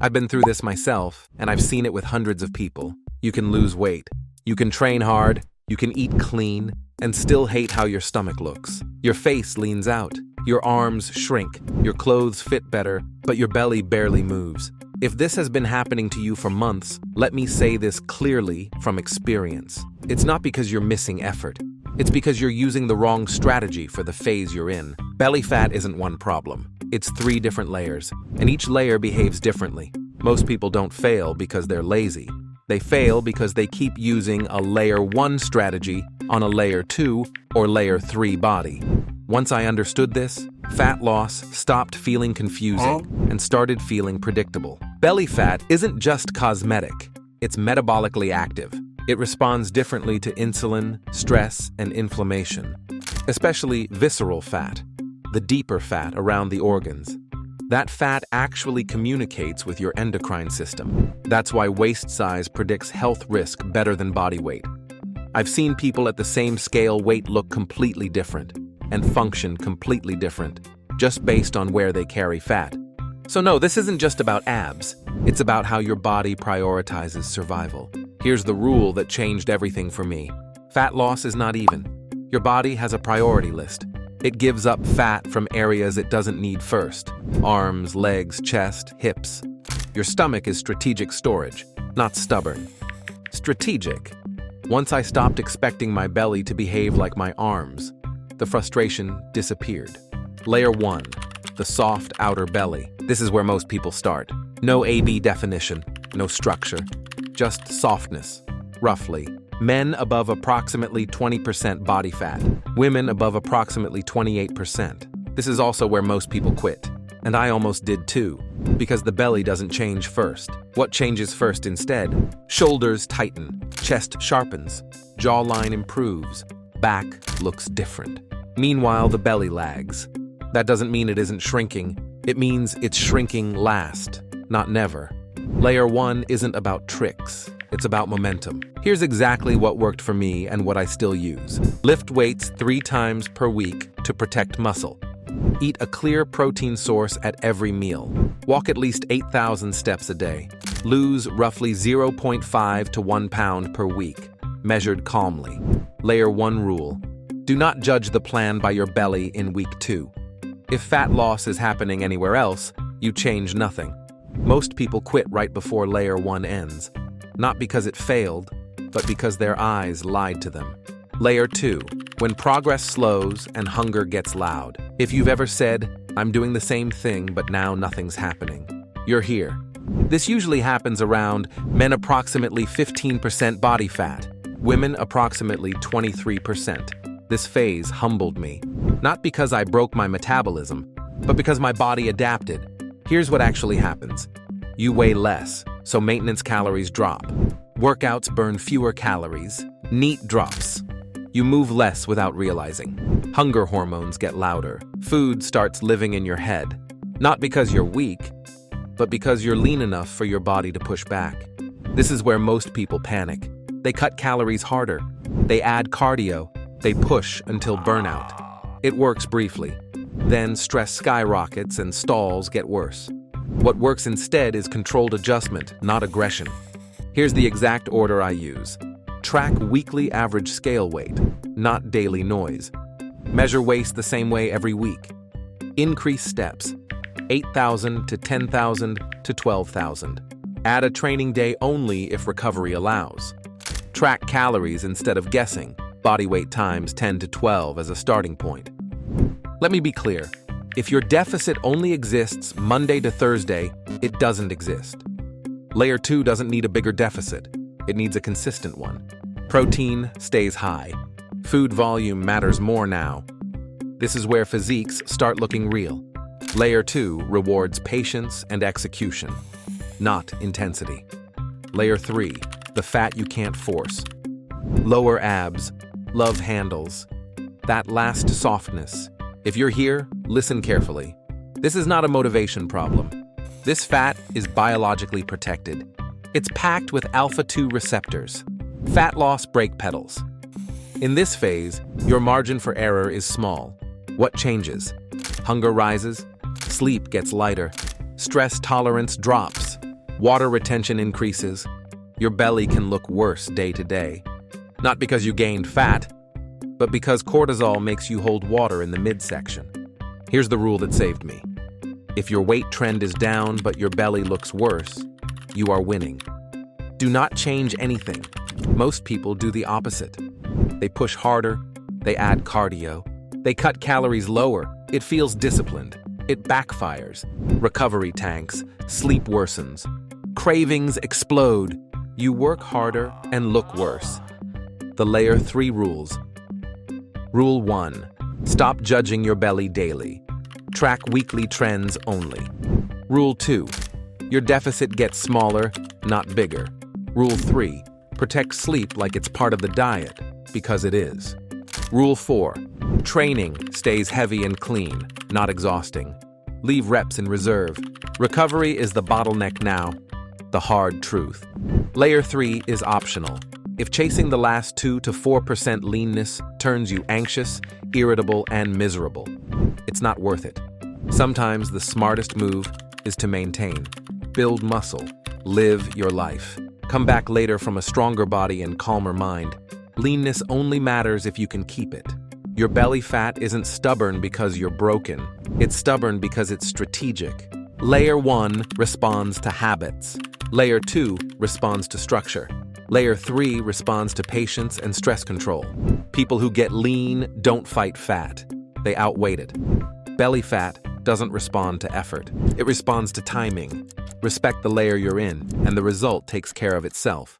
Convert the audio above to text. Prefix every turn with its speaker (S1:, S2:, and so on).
S1: I've been through this myself, and I've seen it with hundreds of people. You can lose weight. You can train hard. You can eat clean, and still hate how your stomach looks. Your face leans out. Your arms shrink. Your clothes fit better, but your belly barely moves. If this has been happening to you for months, let me say this clearly from experience. It's not because you're missing effort. It's because you're using the wrong strategy for the phase you're in. Belly fat isn't one problem. It's 3 different layers, and each layer behaves differently. Most people don't fail because they're lazy. They fail because they keep using a layer 1 strategy on a layer 2 or layer 3 body. Once I understood this, fat loss stopped feeling confusing and started feeling predictable. Belly fat isn't just cosmetic. It's metabolically active. It responds differently to insulin, stress, and inflammation, especially visceral fat, the deeper fat around the organs. That fat actually communicates with your endocrine system. That's why waist size predicts health risk better than body weight. I've seen people at the same scale weight look completely different and function completely different, just based on where they carry fat. So no, this isn't just about abs. It's about how your body prioritizes survival. Here's the rule that changed everything for me. Fat loss is not even. Your body has a priority list. It gives up fat from areas it doesn't need first. Arms, legs, chest, hips. Your stomach is strategic storage, not stubborn. Strategic. Once I stopped expecting my belly to behave like my arms, the frustration disappeared. Layer 1, the soft outer belly. This is where most people start. No A-B definition, no structure, just softness, roughly. Men above approximately 20% body fat, women above approximately 28%. This is also where most people quit. And I almost did too, because the belly doesn't change first. What changes first instead? Shoulders tighten, chest sharpens, jawline improves, back looks different. Meanwhile, the belly lags. That doesn't mean it isn't shrinking. It means it's shrinking last, not never. Layer 1 isn't about tricks. It's about momentum. Here's exactly what worked for me and what I still use. Lift weights 3 times per week to protect muscle. Eat a clear protein source at every meal. Walk at least 8,000 steps a day. Lose roughly 0.5 to 1 pound per week, measured calmly. Layer 1 rule. Do not judge the plan by your belly in week 2. If fat loss is happening anywhere else, you change nothing. Most people quit right before layer 1 ends. Not because it failed, but because their eyes lied to them. Layer 2, when progress slows and hunger gets loud. If you've ever said, I'm doing the same thing, but now nothing's happening, you're here. This usually happens around men approximately 15% body fat, women approximately 23%. This phase humbled me, not because I broke my metabolism, but because my body adapted. Here's what actually happens. You weigh less, so maintenance calories drop. Workouts burn fewer calories. NEAT drops. You move less without realizing. Hunger hormones get louder. Food starts living in your head. Not because you're weak, but because you're lean enough for your body to push back. This is where most people panic. They cut calories harder. They add cardio. They push until burnout. It works briefly. Then stress skyrockets and stalls get worse. What works instead is controlled adjustment, not aggression. Here's the exact order I use. Track weekly average scale weight, not daily noise. Measure waist the same way every week. Increase steps, 8,000 to 10,000 to 12,000. Add a training day only if recovery allows. Track calories instead of guessing, body weight times 10 to 12 as a starting point. Let me be clear. If your deficit only exists Monday to Thursday, it doesn't exist. Layer 2 doesn't need a bigger deficit. It needs a consistent one. Protein stays high. Food volume matters more now. This is where physiques start looking real. Layer 2 rewards patience and execution, not intensity. Layer 3, the fat you can't force. Lower abs, love handles. That last softness. If you're here, listen carefully. This is not a motivation problem. This fat is biologically protected. It's packed with alpha-2 receptors, fat loss brake pedals. In this phase, your margin for error is small. What changes? Hunger rises, sleep gets lighter, stress tolerance drops, Water retention increases. Your belly can look worse day to day. Not because you gained fat, but because cortisol makes you hold water in the midsection. Here's the rule that saved me. If your weight trend is down but your belly looks worse, you are winning. Do not change anything. Most people do the opposite. They push harder, they add cardio, they cut calories lower. It feels disciplined. It backfires. Recovery tanks, sleep worsens. Cravings explode. You work harder and look worse. The Layer 3 rules. Rule 1. Stop judging your belly daily. Track weekly trends only. Rule 2. Your deficit gets smaller, not bigger. Rule 3. Protect sleep like it's part of the diet, because it is. Rule 4. Training stays heavy and clean, not exhausting. Leave reps in reserve. Recovery is the bottleneck now. The hard truth. Layer 3 is optional. If chasing the last 2 to 4% leanness turns you anxious, irritable, and miserable, it's not worth it. Sometimes the smartest move is to maintain. Build muscle. Live your life. Come back later from a stronger body and calmer mind. Leanness only matters if you can keep it. Your belly fat isn't stubborn because you're broken. It's stubborn because it's strategic. Layer 1 responds to habits. Layer 2 responds to structure. Layer 3 responds to patience and stress control. People who get lean don't fight fat. They outweight it. Belly fat doesn't respond to effort. It responds to timing. Respect the layer you're in, and the result takes care of itself.